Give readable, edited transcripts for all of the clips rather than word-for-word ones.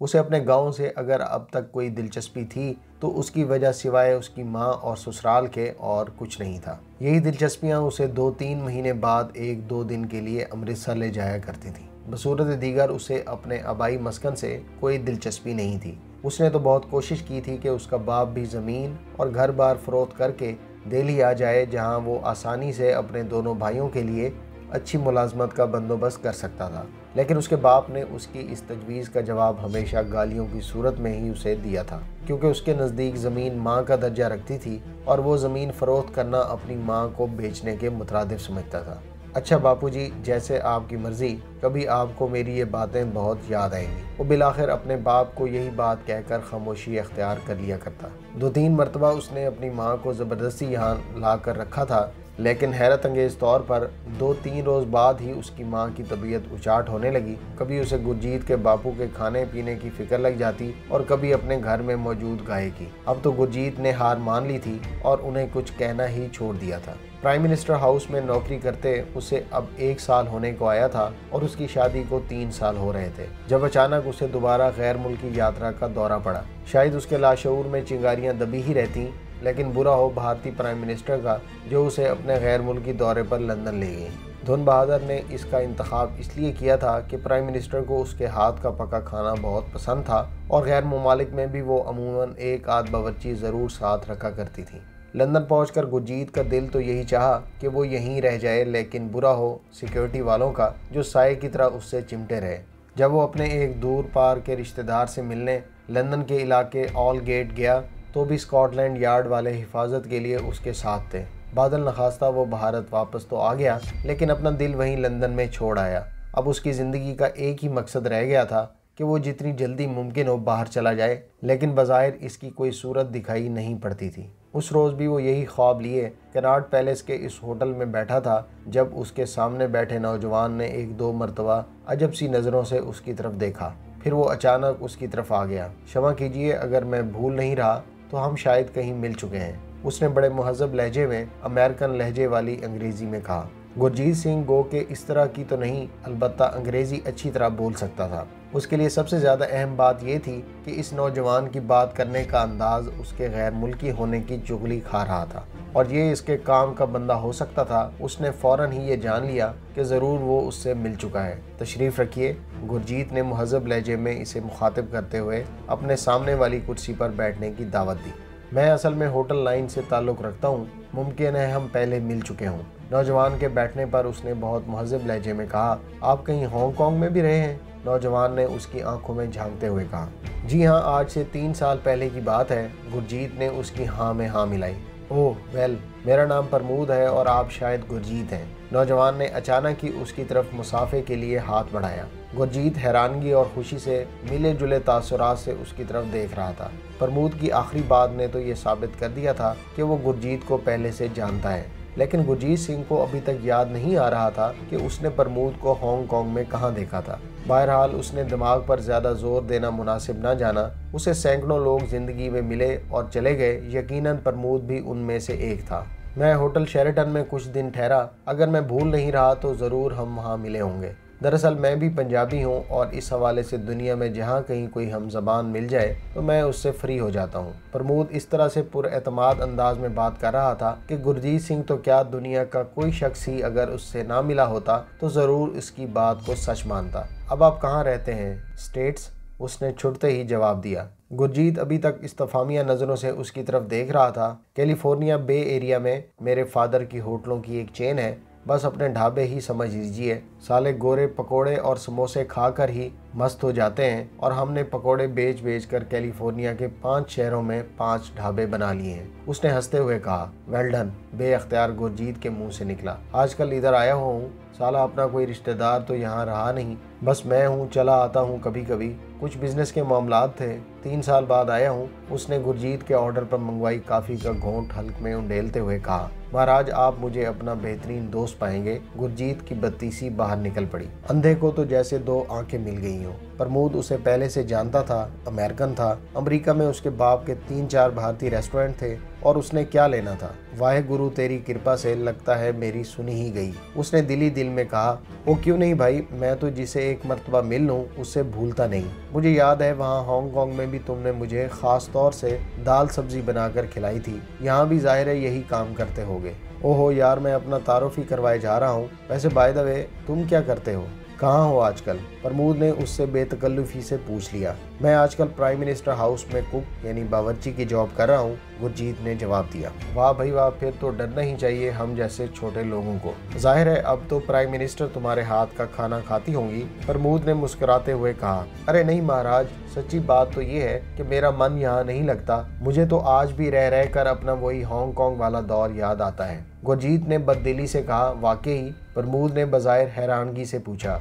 उसे अपने गांव से अगर अब तक कोई दिलचस्पी थी तो उसकी वजह सिवाय उसकी माँ और ससुराल के और कुछ नहीं था। यही दिलचस्पियाँ उसे 2-3 महीने बाद 1-2 दिन के लिए अमृतसर ले जाया करती थी। बसूरत दीगर उसे अपने आबाई मस्कन से कोई दिलचस्पी नहीं थी। उसने तो बहुत कोशिश की थी कि उसका बाप भी ज़मीन और घर बार फरोख्त करके दिल्ली आ जाए, जहाँ वो आसानी से अपने दोनों भाइयों के लिए अच्छी मुलाजमत का बंदोबस्त कर सकता था। लेकिन उसके बाप ने उसकी इस तजवीज़ का जवाब हमेशा गालियों की सूरत में ही उसे दिया था, क्योंकि उसके नज़दीक ज़मीन माँ का दर्जा रखती थी और वो ज़मीन फ़रोख्त करना अपनी माँ को बेचने के मुतरादिफ समझता था। अच्छा बापूजी, जैसे आपकी मर्ज़ी, कभी आपको मेरी ये बातें बहुत याद आएंगी। वो बिलाखिर अपने बाप को यही बात कहकर खामोशी अख्तियार कर लिया करता। 2-3 मरतबा उसने अपनी माँ को ज़बरदस्ती यहाँ ला कर रखा था, लेकिन हैरत अंगेज़ तौर पर 2-3 रोज़ बाद ही उसकी माँ की तबीयत उचाट होने लगी। कभी उसे गुरजीत के बापू के खाने पीने की फ़िक्र लग जाती और कभी अपने घर में मौजूद गाय की। अब तो गुरजीत ने हार मान ली थी और उन्हें कुछ कहना ही छोड़ दिया था। प्राइम मिनिस्टर हाउस में नौकरी करते उसे अब 1 साल होने को आया था और उसकी शादी को 3 साल हो रहे थे, जब अचानक उसे दोबारा गैर मुल्की यात्रा का दौरा पड़ा। शायद उसके लाशऊर में चिंगारियां दबी ही रहती, लेकिन बुरा हो भारतीय प्राइम मिनिस्टर का जो उसे अपने गैर मुल्की दौरे पर लंदन ले गई। धन बहादुर ने इसका इंतखाब इसलिए किया था कि प्राइम मिनिस्टर को उसके हाथ का पका खाना बहुत पसंद था और गैर ममालिक में भी वो अमूमन एक आध बावर्ची ज़रूर साथ रखा करती थी। लंदन पहुंचकर गुरजीत का दिल तो यही चाहा कि वो यहीं रह जाए, लेकिन बुरा हो सिक्योरिटी वालों का जो साए की तरह उससे चिमटे रहे। जब वो अपने एक दूर पार के रिश्तेदार से मिलने लंदन के इलाके ऑल गेट गया तो भी स्कॉटलैंड यार्ड वाले हिफाजत के लिए उसके साथ थे। बादल नखास्ता वो भारत वापस तो आ गया, लेकिन अपना दिल वहीं लंदन में छोड़ आया। अब उसकी ज़िंदगी का एक ही मकसद रह गया था कि वो जितनी जल्दी मुमकिन हो बाहर चला जाए, लेकिन बज़ाहिर इसकी कोई सूरत दिखाई नहीं पड़ती थी। उस रोज़ भी वो यही ख्वाब लिए कनॉट पैलेस के इस होटल में बैठा था, जब उसके सामने बैठे नौजवान ने 1-2 मरतबा अजब सी नज़रों से उसकी तरफ देखा। फिर वो अचानक उसकी तरफ आ गया। क्षमा कीजिए, अगर मैं भूल नहीं रहा तो हम शायद कहीं मिल चुके हैं, उसने बड़े मुहज़्ज़ब लहजे में अमेरिकन लहजे वाली अंग्रेज़ी में कहा। गुरजीत सिंह गो के इस तरह की तो नहीं, अलबत्ता अंग्रेज़ी अच्छी तरह बोल सकता था। उसके लिए सबसे ज़्यादा अहम बात यह थी कि इस नौजवान की बात करने का अंदाज़ उसके गैर मुल्की होने की चुगली खा रहा था और ये इसके काम का बंदा हो सकता था। उसने फ़ौरन ही ये जान लिया कि ज़रूर वो उससे मिल चुका है। तशरीफ़ रखिए, गुरजीत ने मुहज़्ज़ब लहजे में इसे मुखातिब करते हुए अपने सामने वाली कुर्सी पर बैठने की दावत दी। मैं असल में होटल लाइन से ताल्लुक़ रखता हूँ, मुमकिन है हम पहले मिल चुके हों। नौजवान के बैठने पर उसने बहुत मुहज़्ज़ब लहजे में कहा, आप कहीं हांगकांग में भी रहे हैं? नौजवान ने उसकी आंखों में झांकते हुए कहा, जी हाँ, आज से 3 साल पहले की बात है। गुरजीत ने उसकी हाँ में हाँ मिलाई। ओह वेल, मेरा नाम प्रमोद है और आप शायद गुरजीत हैं। नौजवान ने अचानक ही उसकी तरफ मुसाफे के लिए हाथ बढ़ाया। गुरजीत हैरानगी और खुशी से मिले जुले तासुरात से उसकी तरफ देख रहा था। प्रमोद की आखिरी बात ने तो ये साबित कर दिया था कि वो गुरजीत को पहले से जानता है, लेकिन गुरजीत सिंह को अभी तक याद नहीं आ रहा था कि उसने प्रमोद को हांगकांग में कहाँ देखा था। बहरहाल उसने दिमाग पर ज़्यादा जोर देना मुनासिब न जाना। उसे सैकड़ों लोग ज़िंदगी में मिले और चले गए, यकीनन प्रमोद भी उनमें से एक था। मैं होटल शेरेटन में कुछ दिन ठहरा, अगर मैं भूल नहीं रहा तो ज़रूर हम वहाँ मिले होंगे। दरअसल मैं भी पंजाबी हूँ और इस हवाले से दुनिया में जहाँ कहीं कोई हम ज़बान मिल जाए तो मैं उससे फ्री हो जाता हूँ। प्रमोद इस तरह से पुरएतमाद अंदाज में बात कर रहा था कि गुरजीत सिंह तो क्या, दुनिया का कोई शख्स ही अगर उससे ना मिला होता तो ज़रूर इसकी बात को सच मानता। अब आप कहाँ रहते हैं? स्टेट्स, उसने छुड़ते ही जवाब दिया। गुरजीत अभी तक इस्तफामिया नज़रों से उसकी तरफ देख रहा था। कैलिफोर्निया बे एरिया में मेरे फादर की होटलों की एक चेन है, बस अपने ढाबे ही समझ लीजिए। साले गोरे पकोड़े और समोसे खाकर ही मस्त हो जाते हैं और हमने पकोड़े बेच बेच कर कैलिफोर्निया के 5 शहरों में 5 ढाबे बना लिए हैं, उसने हंसते हुए कहा। वेल डन, बेअख्तियार गुरजीत के मुंह से निकला। आजकल इधर आया हुआ हूँ, साला अपना कोई रिश्तेदार तो यहाँ रहा नहीं, बस मैं हूँ, चला आता हूँ कभी कभी, कुछ बिजनेस के मामलात थे, 3 साल बाद आया हूँ। उसने गुरजीत के ऑर्डर पर मंगवाई काफ़ी का घोंट हल्क में उंडेलते हुए कहा। महाराज, आप मुझे अपना बेहतरीन दोस्त पाएंगे। गुरजीत की बत्तीसी बाहर निकल पड़ी। अंधे को तो जैसे 2 आंखें मिल गई हों। हो। प्रमोद उसे पहले से जानता था, अमेरिकन था, अमेरिका में उसके बाप के 3-4 भारतीय रेस्टोरेंट थे और उसने क्या लेना था। वाहे गुरु तेरी कृपा से लगता है मेरी सुनी ही गई, उसने दिल ही दिल में कहा। वो क्यों नहीं भाई, मैं तो जिसे एक मर्तबा मिल लूँ उससे भूलता नहीं। मुझे याद है वहाँ हांगकांग में भी तुमने मुझे खास तौर से दाल सब्जी बनाकर खिलाई थी, यहाँ भी जाहिर है यही काम करते होगे। ओहो यार, मैं अपना तारुफ ही करवाए जा रहा हूँ। वैसे बाय द वे तुम क्या करते हो, कहाँ हो आजकल? प्रमोद ने उससे बेतकल्लुफी से पूछ लिया। मैं आजकल प्राइम मिनिस्टर हाउस में कुक यानी बावर्ची की जॉब कर रहा हूँ, गुरजीत ने जवाब दिया। वाह भाई वाह, फिर तो डरना ही चाहिए हम जैसे छोटे लोगों को। जाहिर है अब तो प्राइम मिनिस्टर तुम्हारे हाथ का खाना खाती होंगी, प्रमोद ने मुस्कुराते हुए कहा। अरे नहीं महाराज, सच्ची बात तो ये है कि मेरा मन यहाँ नहीं लगता। मुझे तो आज भी रह रह कर अपना वही हांगकांग वाला दौर याद आता है, गुरजीत ने बददिली से कहा। वाकई? प्रमोद ने बजाय हैरानगी से पूछा।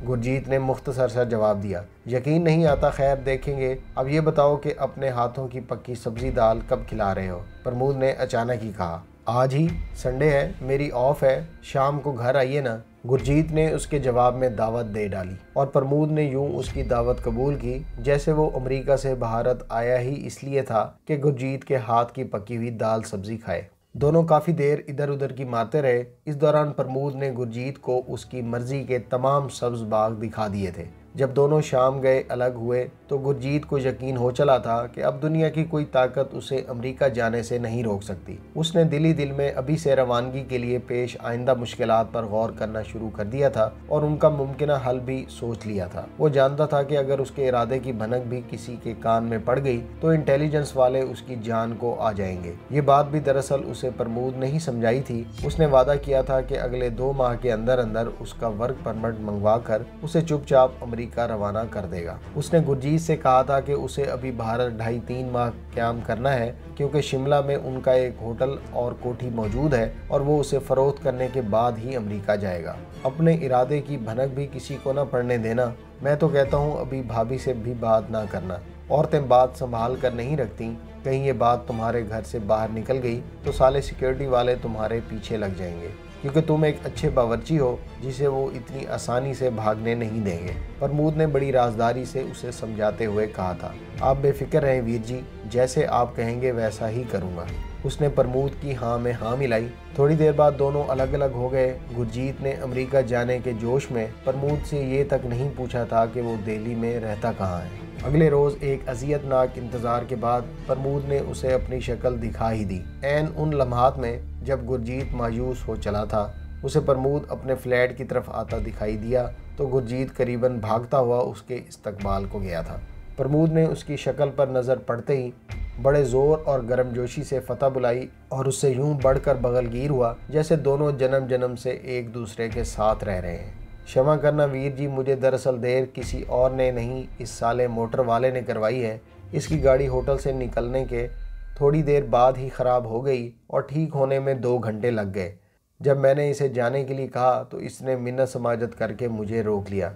गुरजीत ने मुख्तसर सा जवाब दिया। यकीन नहीं आता, खैर देखेंगे। अब ये बताओ कि अपने हाथों की पक्की सब्जी दाल कब खिला रहे हो? प्रमोद ने अचानक ही कहा। आज ही, संडे है, मेरी ऑफ है, शाम को घर आइए ना। गुरजीत ने उसके जवाब में दावत दे डाली और प्रमोद ने यूं उसकी दावत कबूल की जैसे वो अमेरिका से भारत आया ही इसलिए था कि गुरजीत के हाथ की पकी हुई दाल सब्जी खाए। दोनों काफ़ी देर इधर उधर की मारते रहे। इस दौरान प्रमोद ने गुरजीत को उसकी मर्जी के तमाम सब्ज बाग दिखा दिए थे। जब दोनों शाम गए अलग हुए तो गुरजीत को यकीन हो चला था कि अब दुनिया की कोई ताकत उसे अमेरिका जाने से नहीं रोक सकती। उसने दिल ही दिल में अभी से रवानगी के लिए पेश आइंदा मुश्किलात पर गौर करना शुरू कर दिया था और उनका मुमकिन हल भी सोच लिया था। वो जानता था कि अगर उसके इरादे की भनक भी किसी के कान में पड़ गई तो इंटेलिजेंस वाले उसकी जान को आ जाएंगे। ये बात भी दरअसल उसे प्रमोद ने ही समझाई थी। उसने वादा किया था कि अगले 2 माह के अंदर अंदर उसका वर्क परमिट मंगवा कर उसे चुपचाप अमेरिका रवाना कर देगा। उसने गुरजीत से कहा था कि उसे अभी भारत 2.5-3 माह काम करना है क्योंकि शिमला में उनका एक होटल और कोठी मौजूद है और वो उसे फरोख्त करने के बाद ही अमेरिका जाएगा। अपने इरादे की भनक भी किसी को ना पड़ने देना। मैं तो कहता हूँ अभी भाभी से भी बात ना करना, औरतें बात संभाल कर नहीं रखती। कहीं ये बात तुम्हारे घर से बाहर निकल गई तो साले सिक्योरिटी वाले तुम्हारे पीछे लग जाएंगे क्योंकि तुम एक अच्छे बावर्ची हो जिसे वो इतनी आसानी से भागने नहीं देंगे। प्रमोद ने बड़ी राजदारी से उसे समझाते हुए कहा था। आप बेफिक्र रहें वीर जी, जैसे आप कहेंगे वैसा ही करूँगा। उसने प्रमोद की हाँ में हाँ मिलाई। थोड़ी देर बाद दोनों अलग अलग हो गए। गुरजीत ने अमेरिका जाने के जोश में प्रमोद से ये तक नहीं पूछा था कि वो दिल्ली में रहता कहाँ है। अगले रोज़ एक अजियतनाक इंतज़ार के बाद प्रमोद ने उसे अपनी शक्ल दिखा ही दी। ऐन उन लम्हात में जब गुरजीत मायूस हो चला था, उसे प्रमोद अपने फ्लैट की तरफ आता दिखाई दिया तो गुरजीत करीबन भागता हुआ उसके इस्तकबाल को गया था। प्रमोद ने उसकी शक्ल पर नज़र पड़ते ही बड़े ज़ोर और गर्मजोशी से फतह बुलाई और उससे यूं बढ़कर बगलगीर हुआ जैसे दोनों जन्म जन्म से एक दूसरे के साथ रह रहे हैं। क्षमा करना वीर जी, मुझे दरअसल देर किसी और ने नहीं, इस साले मोटर वाले ने करवाई है। इसकी गाड़ी होटल से निकलने के थोड़ी देर बाद ही ख़राब हो गई और ठीक होने में 2 घंटे लग गए। जब मैंने इसे जाने के लिए कहा तो इसने मिन्नत समाजत करके मुझे रोक लिया।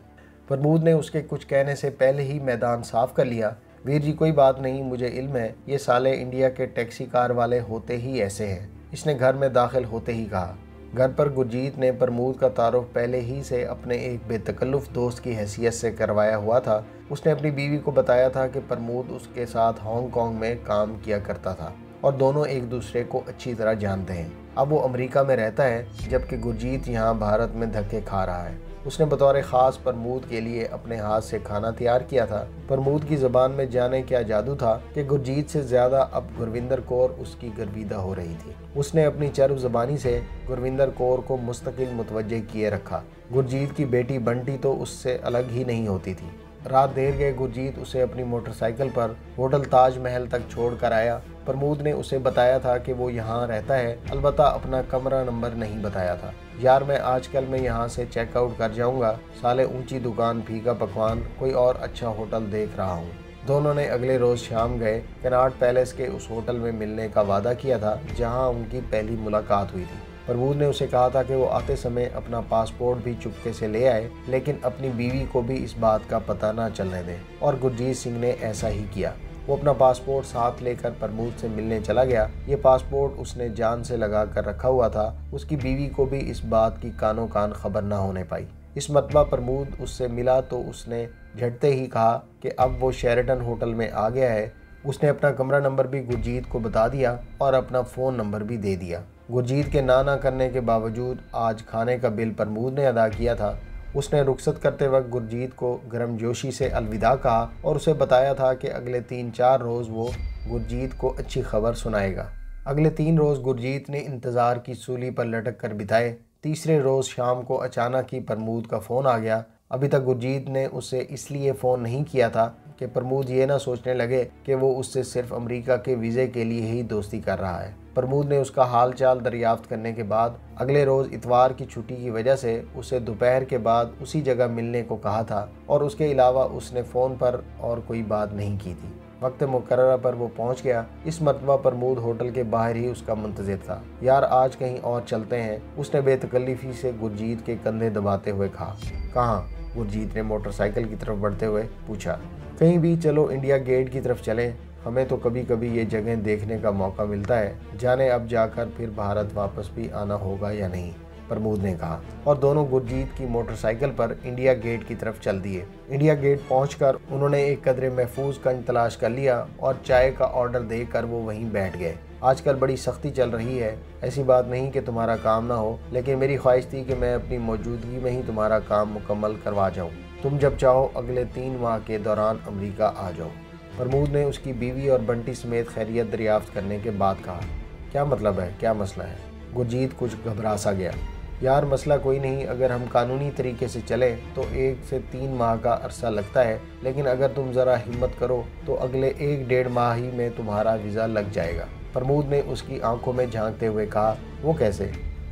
प्रमोद ने उसके कुछ कहने से पहले ही मैदान साफ कर लिया। वीर जी कोई बात नहीं, मुझे इल्म है, ये साले इंडिया के टैक्सी कार वाले होते ही ऐसे हैं, इसने घर में दाखिल होते ही कहा। घर पर गुरजीत ने प्रमोद का तारुफ पहले ही से अपने एक बेतकल्लुफ़ दोस्त की हैसियत से करवाया हुआ था। उसने अपनी बीवी को बताया था कि प्रमोद उसके साथ हांगकांग में काम किया करता था और दोनों एक दूसरे को अच्छी तरह जानते हैं। अब वो अमेरिका में रहता है जबकि गुरजीत यहाँ भारत में धक्के खा रहा है। उसने बतौर ख़ास प्रमोद के लिए अपने हाथ से खाना तैयार किया था। प्रमोद की ज़बान में जाने क्या जादू था कि गुरजीत से ज़्यादा अब गुरविंदर कौर उसकी गर्विदा हो रही थी। उसने अपनी चर्ब ज़बानी से गुरविंदर कौर को मुस्तकिल मुतवज्जे किए रखा। गुरजीत की बेटी बंटी तो उससे अलग ही नहीं होती थी। रात देर गए गुरजीत उसे अपनी मोटरसाइकिल पर होटल ताज महल तक छोड़ कर आया। प्रमोद ने उसे बताया था कि वो यहाँ रहता है, अलबत्ता अपना कमरा नंबर नहीं बताया था। यार मैं आजकल मैं यहाँ से चेकआउट कर जाऊँगा, साले ऊंची दुकान, फीका पकवान, कोई और अच्छा होटल देख रहा हूँ। दोनों ने अगले रोज़ शाम गए कनॉट पैलेस के उस होटल में मिलने का वादा किया था जहाँ उनकी पहली मुलाकात हुई थी। प्रमोद ने उसे कहा था कि वो आते समय अपना पासपोर्ट भी चुपके से ले आए, लेकिन अपनी बीवी को भी इस बात का पता ना चलने दें, और गुरजीत सिंह ने ऐसा ही किया। वो अपना पासपोर्ट साथ लेकर प्रमोद से मिलने चला गया। ये पासपोर्ट उसने जान से लगा कर रखा हुआ था। उसकी बीवी को भी इस बात की कानों कान खबर ना होने पाई। इस मरतबा प्रमोद उससे मिला तो उसने झटते ही कहा कि अब वो शेरेटन होटल में आ गया है। उसने अपना कमरा नंबर भी गुरजीत को बता दिया और अपना फ़ोन नंबर भी दे दिया। गुरजीत के ना करने के बावजूद आज खाने का बिल प्रमोद ने अदा किया था। उसने रुखसत करते वक्त गुरजीत को गर्मजोशी से अलविदा कहा और उसे बताया था कि अगले 3-4 रोज़ वो गुरजीत को अच्छी खबर सुनाएगा। अगले 3 रोज़ गुरजीत ने इंतज़ार की सूली पर लटक कर बिताए। तीसरे रोज़ शाम को अचानक ही प्रमोद का फ़ोन आ गया। अभी तक गुरजीत ने उसे इसलिए फ़ोन नहीं किया था कि प्रमोद ये ना सोचने लगे कि वो उससे सिर्फ अमेरिका के वीज़े के लिए ही दोस्ती कर रहा है। प्रमोद ने उसका हाल चाल दरियाफ्त करने के बाद अगले रोज़ इतवार की छुट्टी की वजह से उसे दोपहर के बाद उसी जगह मिलने को कहा था और उसके अलावा उसने फ़ोन पर और कोई बात नहीं की थी। वक्त मुकर्रर पर वो पहुंच गया। इस मरतबा प्रमोद होटल के बाहर ही उसका मुंतज़िर था। यार आज कहीं और चलते हैं, उसने बेतकल्लिफी से गुरजीत के कंधे दबाते हुए कहा। कहाँ? गुरजीत ने मोटरसाइकिल की तरफ बढ़ते हुए पूछा। कहीं भी चलो, इंडिया गेट की तरफ चलें, हमें तो कभी कभी ये जगह देखने का मौका मिलता है, जाने अब जाकर फिर भारत वापस भी आना होगा या नहीं, प्रमोद ने कहा। और दोनों गुरजीत की मोटरसाइकिल पर इंडिया गेट की तरफ चल दिए। इंडिया गेट पहुंचकर उन्होंने एक कदरे महफूज कंज तलाश कर लिया और चाय का ऑर्डर देकर वो वहीं बैठ गए। आजकल बड़ी सख्ती चल रही है, ऐसी बात नहीं कि तुम्हारा काम ना हो, लेकिन मेरी ख्वाहिश थी कि मैं अपनी मौजूदगी में ही तुम्हारा काम मुकम्मल करवा जाऊँ। तुम जब चाहो अगले 3 माह के दौरान अमेरिका आ जाओ। प्रमोद ने उसकी बीवी और बंटी समेत खैरियत दरियाफ्त करने के बाद कहा। क्या मतलब है, क्या मसला है? गुरजीत कुछ घबरा सा गया। यार मसला कोई नहीं, अगर हम कानूनी तरीके से चलें तो 1 से 3 माह का अरसा लगता है, लेकिन अगर तुम ज़रा हिम्मत करो तो अगले 1-1.5 माह ही में तुम्हारा वीज़ा लग जाएगा। प्रमोद ने उसकी आंखों में झांकते हुए कहा। वो कैसे?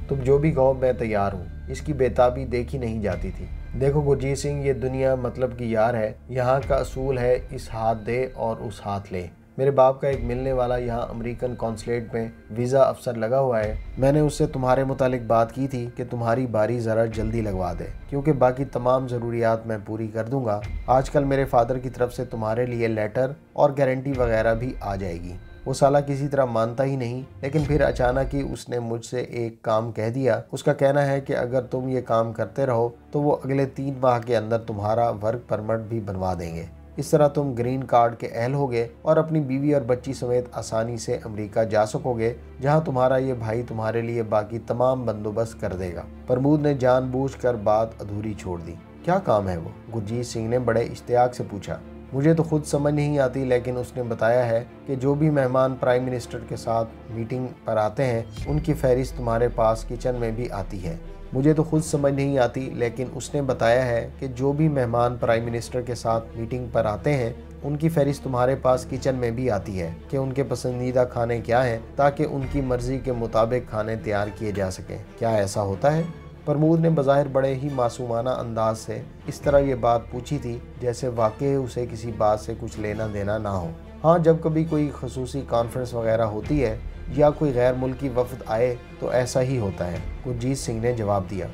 तुम जो भी कहो मैं तैयार हूँ। इसकी बेताबी देखी नहीं जाती थी। देखो गुरजीत सिंह, ये दुनिया मतलब की यार है। यहाँ का असूल है इस हाथ दे और उस हाथ ले। मेरे बाप का एक मिलने वाला यहाँ अमेरिकन कॉन्सुलेट में वीज़ा अफसर लगा हुआ है। मैंने उससे तुम्हारे मुतालिक बात की थी कि तुम्हारी बारी ज़रा जल्दी लगवा दे, क्योंकि बाकी तमाम ज़रूरियात मैं पूरी कर दूंगा। आजकल मेरे फादर की तरफ से तुम्हारे लिए लेटर और गारंटी वगैरह भी आ जाएगी। वो साला किसी तरह मानता ही नहीं, लेकिन फिर अचानक ही उसने मुझसे एक काम कह दिया। उसका कहना है कि अगर तुम ये काम करते रहो तो वो अगले 3 माह के अंदर तुम्हारा वर्क परमिट भी बनवा देंगे। इस तरह तुम ग्रीन कार्ड के अहल होगे और अपनी बीवी और बच्ची समेत आसानी से अमेरिका जा सकोगे, जहां तुम्हारा ये भाई तुम्हारे लिए बाकी तमाम बंदोबस्त कर देगा। प्रमोद ने जानबूझकर बात अधूरी छोड़ दी। क्या काम है वो? गुरजीत सिंह ने बड़े इश्तियाक से पूछा। मुझे तो खुद समझ नहीं आती, लेकिन उसने बताया है कि जो भी मेहमान प्राइम मिनिस्टर के साथ मीटिंग पर आते हैं उनकी फहरिस्त तुम्हारे पास किचन में भी आती है। मुझे तो खुद समझ नहीं आती, लेकिन उसने बताया है कि जो भी मेहमान प्राइम मिनिस्टर के साथ मीटिंग पर आते हैं उनकी फहरिस्त तुम्हारे पास किचन में भी आती है कि उनके पसंदीदा खाने क्या हैं, ताकि उनकी मर्जी के मुताबिक खाने तैयार किए जा सकें। क्या ऐसा होता है? प्रमोद ने बज़ाहिर बड़े ही मासूमाना अंदाज से इस तरह ये बात पूछी थी जैसे वाकई उसे किसी बात से कुछ लेना देना ना हो। हाँ, जब कभी कोई खसूसी कॉन्फ्रेंस वगैरह होती है या कोई गैर मुल्की वफद आए तो ऐसा ही होता है, गुरजीत सिंह ने जवाब दिया।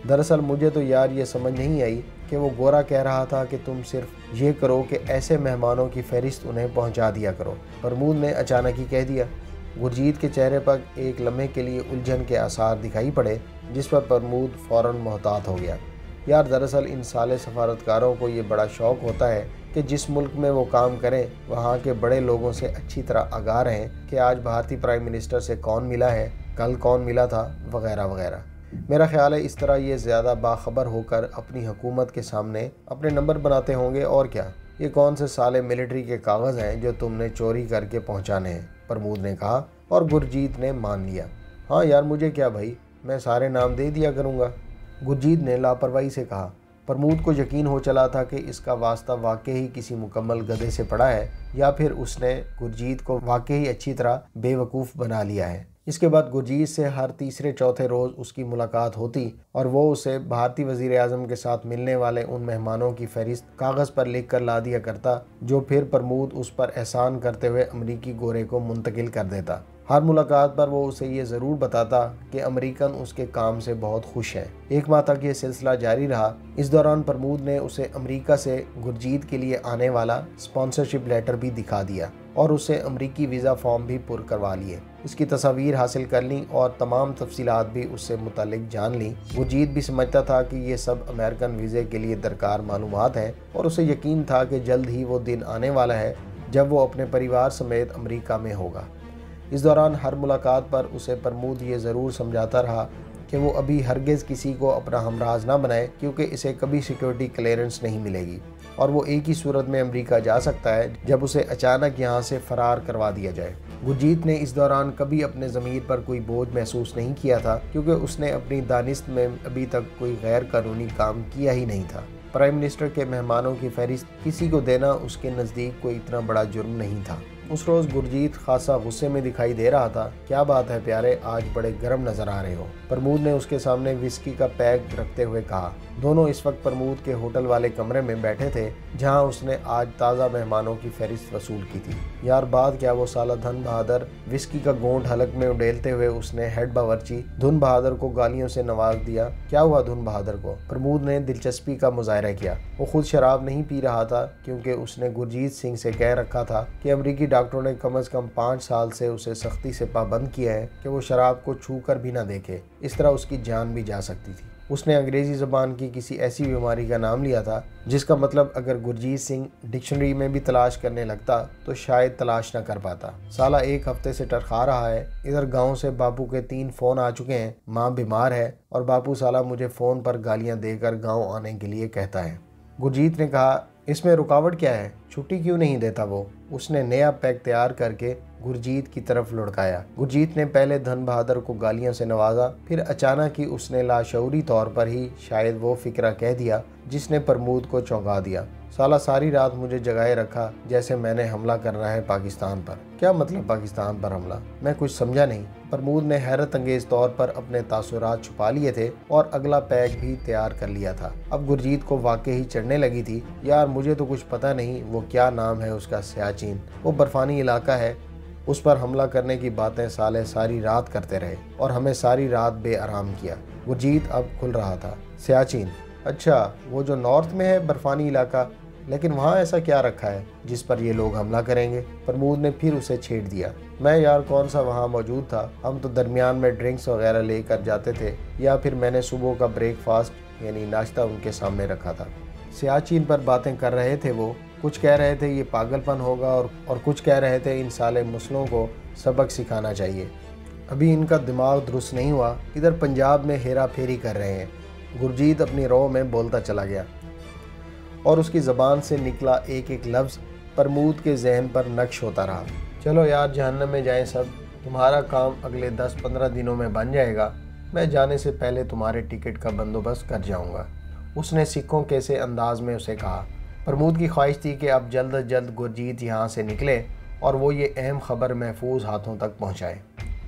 दरअसल मुझे तो यार ये समझ नहीं आई कि वो गोरा कह रहा था कि तुम सिर्फ ये करो कि ऐसे मेहमानों की फहरिस्त उन्हें पहुंचा दिया करो। प्रमोद ने अचानक ही कह दिया। गुरजीत के चेहरे पर एक लम्हे के लिए उलझन के आसार दिखाई पड़े, जिस पर प्रमोद फ़ौरन मोहतात हो गया। यार दरअसल इन साले सफारतकारों को ये बड़ा शौक़ होता है कि जिस मुल्क में वो काम करें वहाँ के बड़े लोगों से अच्छी तरह आगाह रहें कि आज भारतीय प्राइम मिनिस्टर से कौन मिला है, कल कौन मिला था, वगैरह वगैरह। मेरा ख्याल है इस तरह ये ज़्यादा बाखबर होकर अपनी हुकूमत के सामने अपने नंबर बनाते होंगे। और क्या, ये कौन से साले मिलिट्री के कागज़ हैं जो तुमने चोरी करके पहुँचाने हैं? प्रमोद ने कहा और गुरजीत ने मान लिया। हाँ यार, मुझे क्या भाई, मैं सारे नाम दे दिया करूँगा, गुरजीत ने लापरवाही से कहा। प्रमोद को यकीन हो चला था कि इसका वास्ता वाकई ही किसी मुकम्मल गधे से पड़ा है या फिर उसने गुरजीत को वाकई अच्छी तरह बेवकूफ़ बना लिया है। इसके बाद गुरजीत से हर तीसरे चौथे रोज़ उसकी मुलाकात होती और वो उसे भारतीय वज़ीर आज़म के साथ मिलने वाले उन मेहमानों की फहरिस्त कागज़ पर लिख कर ला दिया करता, जो फिर प्रमोद उस पर एहसान करते हुए अमरीकी गोरे को मुंतकिल कर देता। हर मुलाकात पर वो उसे ये ज़रूर बताता कि अमेरिकन उसके काम से बहुत खुश हैं। 1 माह तक ये सिलसिला जारी रहा। इस दौरान प्रमोद ने उसे अमेरिका से गुरजीत के लिए आने वाला स्पॉन्सरशिप लेटर भी दिखा दिया। और उससे अमरीकी वीज़ा फॉर्म भी पुर करवा लिए। इसकी तस्वीर हासिल कर ली और तमाम तफसीलात भी उससे मुतालिक जान ली। गुरजीत भी समझता था कि ये सब अमेरिकन वीज़े के लिए दरकार मालूमात हैं और उसे यकीन था कि जल्द ही वो दिन आने वाला है जब वो अपने परिवार समेत अमेरिका में होगा। इस दौरान हर मुलाकात पर उसे प्रमोद ये ज़रूर समझाता रहा कि वो अभी हरगिज़ किसी को अपना हमराज ना बनाए, क्योंकि इसे कभी सिक्योरिटी क्लियरेंस नहीं मिलेगी और वो एक ही सूरत में अमेरिका जा सकता है जब उसे अचानक यहाँ से फ़रार करवा दिया जाए। गुरजीत ने इस दौरान कभी अपने ज़मीर पर कोई बोझ महसूस नहीं किया था, क्योंकि उसने अपनी दानिश में अभी तक कोई गैर कानूनी काम किया ही नहीं था। प्राइम मिनिस्टर के मेहमानों की फहरिस्त किसी को देना उसके नज़दीक कोई इतना बड़ा जुर्म नहीं था। उस रोज़ गुरजीत खासा गुस्से में दिखाई दे रहा था। क्या बात है प्यारे, आज बड़े गर्म नजर आ रहे हो, प्रमोद ने उसके सामने विस्की का पैक रखते हुए कहा। दोनों इस वक्त प्रमोद के होटल वाले कमरे में बैठे थे जहां उसने आज ताज़ा मेहमानों की फहरिस्त वसूल की थी। यार बात क्या, वो साला धन बहादुर, विस्की का गोंड हलक में उड़ेलते हुए उसने हेड बावर्ची धुन बहादुर को गालियों से नवाज दिया। क्या हुआ धुन बहादुर को? प्रमोद ने दिलचस्पी का मुजाहरा किया। वो खुद शराब नहीं पी रहा था, क्योंकि उसने गुरजीत सिंह से कह रखा था कि अमरीकी डॉक्टरों ने कम से कम 5 साल से उसे सख्ती से पाबंद किया है कि वो शराब को छू कर भी ना देखे, इस तरह उसकी जान भी जा सकती थी। उसने अंग्रेजी ज़बान की किसी ऐसी बीमारी का नाम लिया था जिसका मतलब अगर गुरजीत सिंह डिक्शनरी में भी तलाश करने लगता तो शायद तलाश न कर पाता। साला 1 हफ्ते से टरखा रहा है। इधर गांव से बापू के 3 फ़ोन आ चुके हैं, माँ बीमार है और बापू साला मुझे फ़ोन पर गालियाँ देकर गाँव आने के लिए कहता है। गुरजीत ने कहा, इसमें रुकावट क्या है, छुट्टी क्यों नहीं देता वो? उसने नया पैक तैयार करके गुरजीत की तरफ लुढ़काया। गुरजीत ने पहले धन बहादुर को गालियों से नवाजा, फिर अचानक ही उसने लाशऊरी तौर पर ही शायद वो फिक्रा कह दिया जिसने प्रमोद को चौंका दिया। साला सारी रात मुझे जगाए रखा जैसे मैंने हमला करना है पाकिस्तान पर। क्या मतलब पाकिस्तान पर हमला? मैं कुछ समझा नहीं। प्रमोद ने हैरत अंगेज तौर पर अपने तासुरात छुपा लिए थे और अगला पैक भी तैयार कर लिया था। अब गुरजीत को वाकई ही चढ़ने लगी थी। यार मुझे तो कुछ पता नहीं वो क्या नाम है उसका, सियाचिन, वो बर्फानी इलाका है, उस पर हमला करने की बातें साले सारी रात करते रहे और हमें सारी रात बेआराम किया। गुरजीत अब खुल रहा था। सियाचिन, अच्छा वो जो नॉर्थ में है बर्फानी इलाका, लेकिन वहाँ ऐसा क्या रखा है जिस पर ये लोग हमला करेंगे? प्रमोद ने फिर उसे छेड़ दिया। मैं यार कौन सा वहाँ मौजूद था, हम तो दरमियान में ड्रिंक्स वगैरह लेकर जाते थे या फिर मैंने सुबह का ब्रेकफास्ट यानी नाश्ता उनके सामने रखा था। सियाचिन पर बातें कर रहे थे वो, कुछ कह रहे थे ये पागलपन होगा और कुछ कह रहे थे इन साले मुस्लिमों को सबक सिखाना चाहिए, अभी इनका दिमाग दुरुस्त नहीं हुआ, इधर पंजाब में हेरा फेरी कर रहे हैं। गुरजीत अपनी रो में बोलता चला गया और उसकी ज़बान से निकला एक एक लफ्ज़ प्रमोद के जहन पर नक्श होता रहा। चलो यार जहन्नम में जाएं सब, तुम्हारा काम अगले 10-15 दिनों में बन जाएगा, मैं जाने से पहले तुम्हारे टिकट का बंदोबस्त कर जाऊंगा, उसने सिखों के से अंदाज में उसे कहा। प्रमोद की ख्वाहिश थी कि अब जल्द अज जल्द गुरजीत यहाँ से निकले और वो ये अहम खबर महफूज हाथों तक पहुँचाए।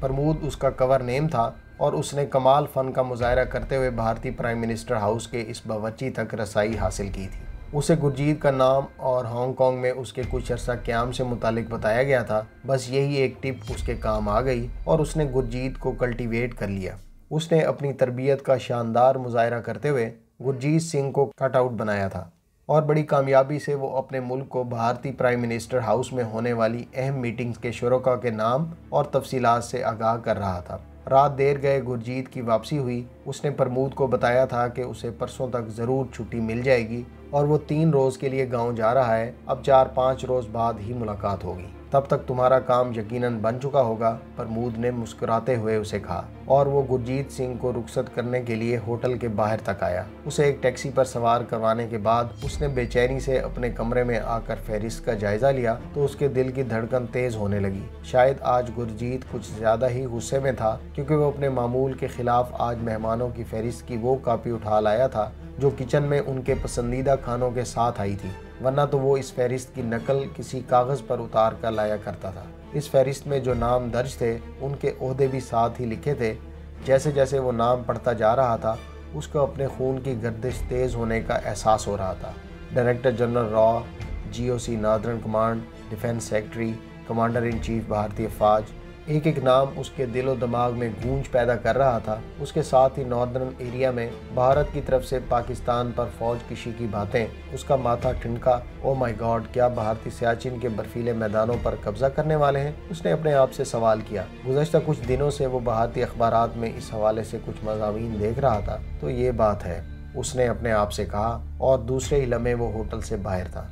प्रमोद उसका कवर नेम था और उसने कमाल फ़न का मुजाहरा करते हुए भारतीय प्राइम मिनिस्टर हाउस के इस बावर्ची तक रसाई हासिल की थी। उसे गुरजीत का नाम और हांगकांग में उसके कुछ अरसा क़याम से मुतालिक बताया गया था। बस यही एक टिप उसके काम आ गई और उसने गुरजीत को कल्टीवेट कर लिया। उसने अपनी तरबियत का शानदार मुजाहरा करते हुए गुरजीत सिंह को कट आउट बनाया था और बड़ी कामयाबी से वो अपने मुल्क को भारतीय प्राइम मिनिस्टर हाउस में होने वाली अहम मीटिंग्स के शुरका के नाम और तफसीलात से आगाह कर रहा था। रात देर गए गुरजीत की वापसी हुई। उसने प्रमोद को बताया था कि उसे परसों तक ज़रूर छुट्टी मिल जाएगी और वो 3 रोज़ के लिए गांव जा रहा है। अब 4-5 रोज़ बाद ही मुलाकात होगी, तब तक तुम्हारा काम यकीनन बन चुका होगा, प्रमोद ने मुस्कुराते हुए उसे कहा और वो गुरजीत सिंह को रुखसत करने के लिए होटल के बाहर तक आया। उसे एक टैक्सी पर सवार करवाने के बाद उसने बेचैनी से अपने कमरे में आकर फहरिस्त का जायजा लिया तो उसके दिल की धड़कन तेज होने लगी। शायद आज गुरजीत कुछ ज़्यादा ही गुस्से में था, क्योंकि वो अपने मामूल के खिलाफ आज मेहमानों की फहरिस्त की वो कापी उठा लाया था जो किचन में उनके पसंदीदा खानों के साथ आई थी, वरना तो वो इस फहरिस्त की नकल किसी कागज़ पर उतार कर लाया करता था। इस फहरिस्त में जो नाम दर्ज थे उनके ओहदे भी साथ ही लिखे थे। जैसे जैसे वो नाम पढ़ता जा रहा था उसको अपने खून की गर्दिश तेज़ होने का एहसास हो रहा था। Director general raw, GOC northern command, defence secretary, commander in chief भारतीय फ़ौज, एक एक नाम उसके दिलो दिमाग में गूंज पैदा कर रहा था। उसके साथ ही नॉर्दर्न एरिया में भारत की तरफ से पाकिस्तान पर फौज कशी की बातें, उसका माथा ठिनका। ओ माय गॉड, क्या भारतीय सियाचिन के बर्फीले मैदानों पर कब्जा करने वाले हैं? उसने अपने आप से सवाल किया। गुज़श्ता कुछ दिनों से वो भारतीय अखबारात में इस हवाले से कुछ मज़ामीन देख रहा था। तो ये बात है, उसने अपने आप से कहा, और दूसरे ही लम्हे वो होटल से बाहर था।